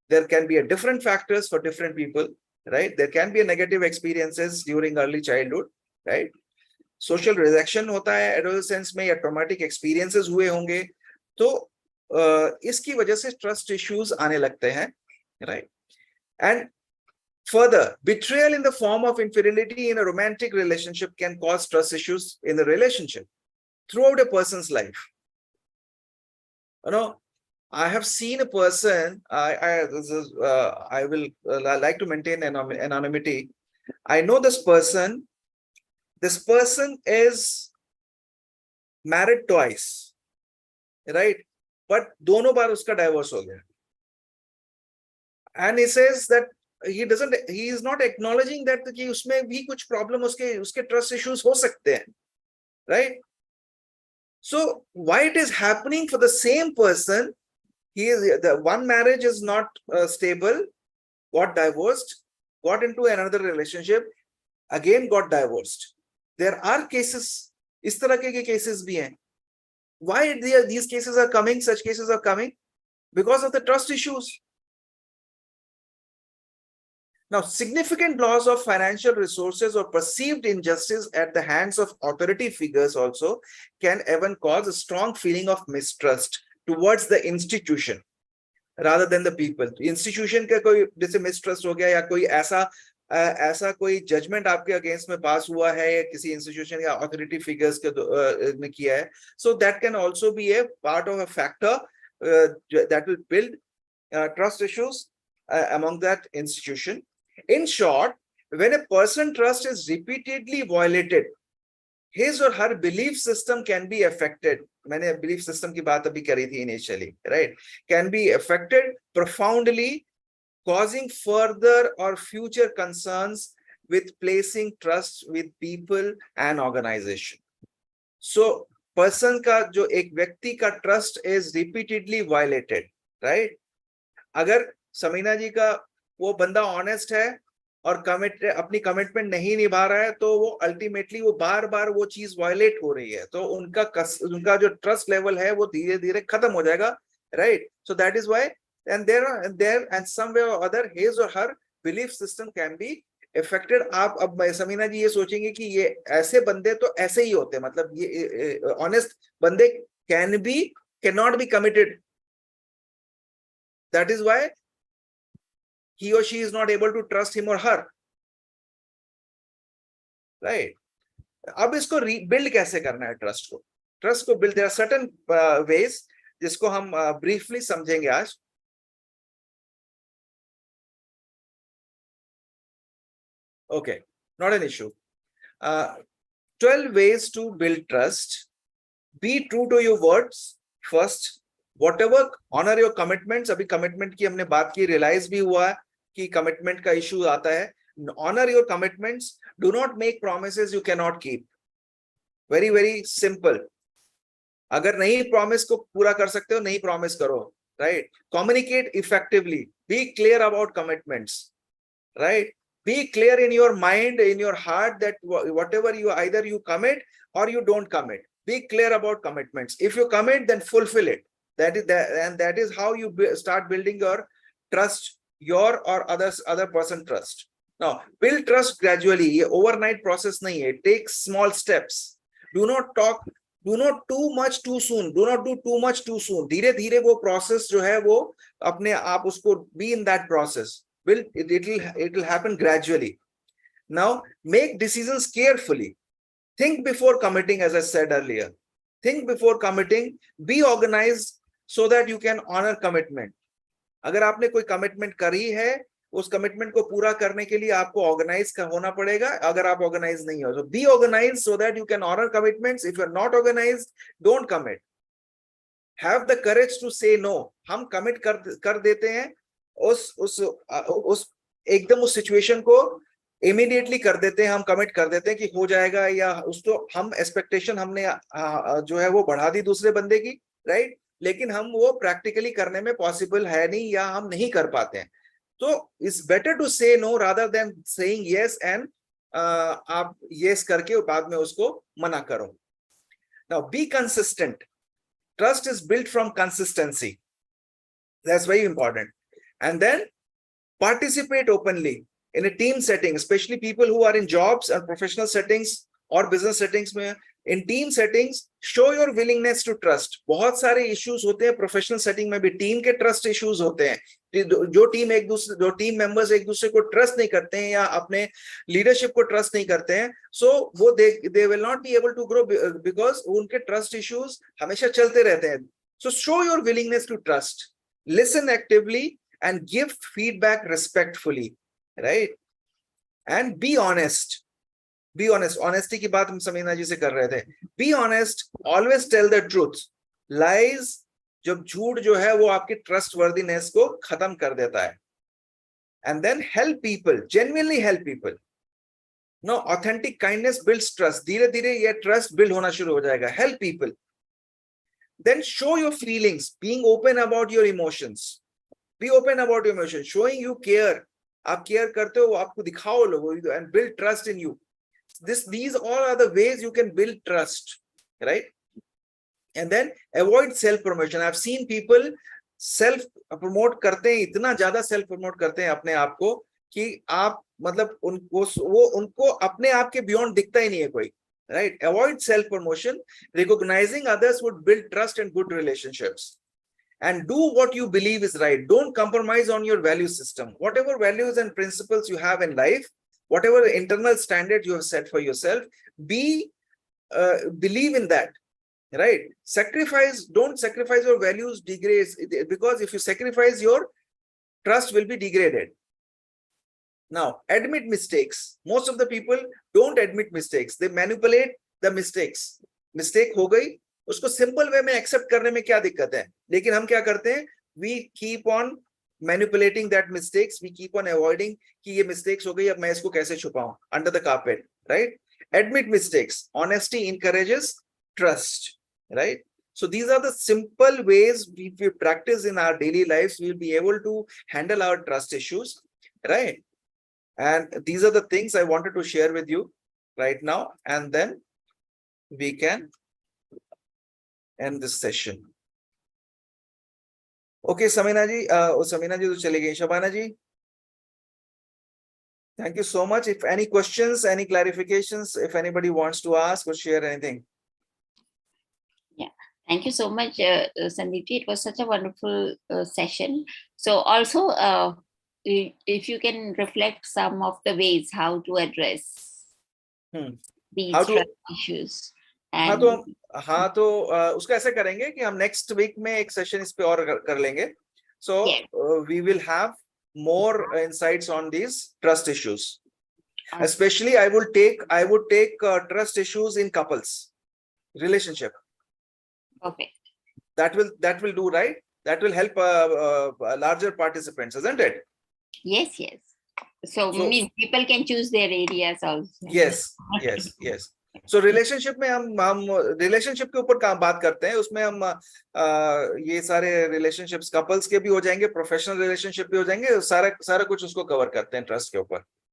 There can be a different factors for different people, right? There can be a negative experiences during early childhood, right? Social rejection hota hai adolescence mein, ya traumatic experiences हुए होंगे, तो इसकी वजह से trust issues आने लगते हैं, right? And further, betrayal in the form of infidelity in a romantic relationship can cause trust issues in the relationship throughout a person's life. You know, I have seen a person, I will like to maintain anonymity. I know this person is married twice, right? But दोनों बार उसका divorce हो गया. And he says that he is not acknowledging that कि उसमें भी कुछ problem उसके trust issues हो सकते हैं, right? So why it is happening for the same person? The one marriage is not stable, got divorced, got into another relationship, again got divorced. There are cases, इस तरह के cases भी हैं. Why these cases are coming? Such cases are coming because of the trust issues. Now, significant loss of financial resources or perceived injustice at the hands of authority figures also can even cause a strong feeling of mistrust towards the institution rather than the people. Institution का कोई जैसे mistrust हो गया, या कोई ऐसा कोई judgment आपके against में pass हुआ है या किसी institution या authority figures ने किया है, so that can also be a part of a factor that will build trust issues among that institution. In short, when a person's trust is repeatedly violated, his or her belief system can be affected. मैंने belief system की बात अभी करी थी initially, right? Can be affected profoundly, causing further or future concerns with placing trust with people and organization. So, person का जो एक व्यक्ति का trust is repeatedly violated, right? अगर समीना जी का वो बंदा ऑनेस्ट है और अपनी कमिटमेंट नहीं निभा रहा है, तो वो अल्टीमेटली वो बार बार वो चीज वायलेट हो रही है, तो उनका जो ट्रस्ट लेवल है वो धीरे धीरे खत्म हो जाएगा, right? So that is why and there and somewhere or other his or her belief system can be affected. आप अब समीना जी ये सोचेंगे कि ये ऐसे बंदे तो ऐसे ही होते हैं, मतलब ये ऑनेस्ट बंदे can not be committed. That is why he or she is not able to trust him or her, right? अब इसको rebuild कैसे करना है ट्रस्ट को? ट्रस्ट को build, there are certain ways जिसको हम briefly समझेंगे आज. Okay, not an issue. 12 ways to build trust. Be true to your words first. Whatever, honor your commitments. अभी commitment की हमने बात की, realize भी हुआ कि commitment का issue आता है. Honor your commitments. Do not make promises you cannot keep. Very, very simple. अगर नहीं promise को पूरा कर सकते हो, नहीं promise करो, right? Communicate effectively. Be clear about commitments, right? Be clear in your mind, in your heart, that whatever either you commit or you don't commit. Be clear about commitments. If you commit, then fulfill it. that is how you start building your trust, your or other person trust. Now build trust gradually. ये overnight process नहीं है. It takes small steps. Do not too much too soon. Do not do too much too soon. धीरे धीरे वो process जो है वो अपने आप उसको be in that process. It will happen gradually. Now make decisions carefully. Think before committing, as I said earlier. Think before committing. Be organized so that you can honor commitment. अगर आपने कोई commitment करी है, उस commitment को पूरा करने के लिए आपको organize होना पड़ेगा. अगर आप organize नहीं हो, so be organized so that you can honor commitments. If you are not organized, don't commit. Have the courage to say no. हम commit कर देते हैं, उस एकदम उस situation को इमीडिएटली कर देते हैं, हम कमिट कर देते हैं कि हो जाएगा, या उसको हम एक्सपेक्टेशन हमने जो है वो बढ़ा दी दूसरे बंदे की, राइट, लेकिन हम वो प्रैक्टिकली करने में पॉसिबल है नहीं या हम नहीं कर पाते हैं. तो it's better to say no rather than saying yes and आप यस करके बाद में उसको मना करो. Now be consistent. Trust is built from consistency. That's very important. And then participate openly in a team setting, especially people who are in jobs and professional settings or business settings में. In team settings, show your willingness to trust. बहुत सारे issues होते हैं professional setting में भी, team के trust issues होते हैं. जो team members एक दूसरे को trust नहीं करते हैं या अपने leadership को trust नहीं करते हैं, so वो they will not be able to grow because उनके trust issues हमेशा चलते रहते हैं. So show your willingness to trust. Listen actively and give feedback respectfully. Right? And be honest. Be honest. Honesty की बात हम समीना जी से कर रहे थे. Be honest. Always tell the truth. Lies, जब झूठ जो है वो आपकी trustworthiness को खत्म कर देता है. And then help people. Genuinely help people. No, authentic kindness builds trust. धीरे धीरे ये trust build होना शुरू हो जाएगा. Help people. Then show your feelings. Being open about your emotions. Be open about your emotions. Showing you care. आप care करते हो, आपको दिखाओ लोगों, and build trust in you. These all are the ways you can build trust, right? And then avoid self promotion. I've seen people self promote करते हैं, इतना ज्यादा self promote करते हैं अपने आप को कि आप मतलब उनको अपने आप के beyond दिखता ही नहीं है कोई, right? Avoid self promotion. Recognizing others would build trust and good relationships. And do what you believe is right. Don't compromise on your value system. Whatever values and principles you have in life, whatever internal standard you have set for yourself, believe in that, right? Don't sacrifice your values, degrades, because if you sacrifice, your trust will be degraded. Now, admit mistakes. Most of the people don't admit mistakes. They manipulate the mistakes. Mistake हो गई, उसको simple way में accept करने में क्या दिक्कत है, लेकिन हम क्या करते हैं, we keep on manipulating that mistakes, we keep on avoiding कि ये मिस्टेक्स हो गई, अब मैं इसको कैसे छुपाऊं, under the carpet, right? Admit mistakes. Honesty encourages trust, right? So these are the simple ways we practice in our daily lives. We will be able to handle our trust issues, right? And these are the things I wanted to share with you right now, and then we can end this session. Okay, Samina ji, Samina ji to chale gayi. Shabana ji, thank you so much. If any questions, any clarifications, if anybody wants to ask or share anything. Yeah, thank you so much, Sandeep ji. It was such a wonderful session. So also, if you can reflect some of the ways how to address these issues. हाँ तो उसका ऐसे करेंगे कि हम next week में एक session इस पे और कर लेंगे. So we will have more insights on these trust issues. Especially I would take trust issues in couples relationship. Okay. That will do, right? That will help larger participants, isn't it? Yes. So means people can choose their areas also. Yes. So relationship में हम relationship के ऊपर काम बात करते हैं, उसमें हम ये सारे relationships couples के भी हो जाएंगे, professional relationship भी हो जाएंगे, सारा कुछ उसको cover करते हैं trust के ऊपर.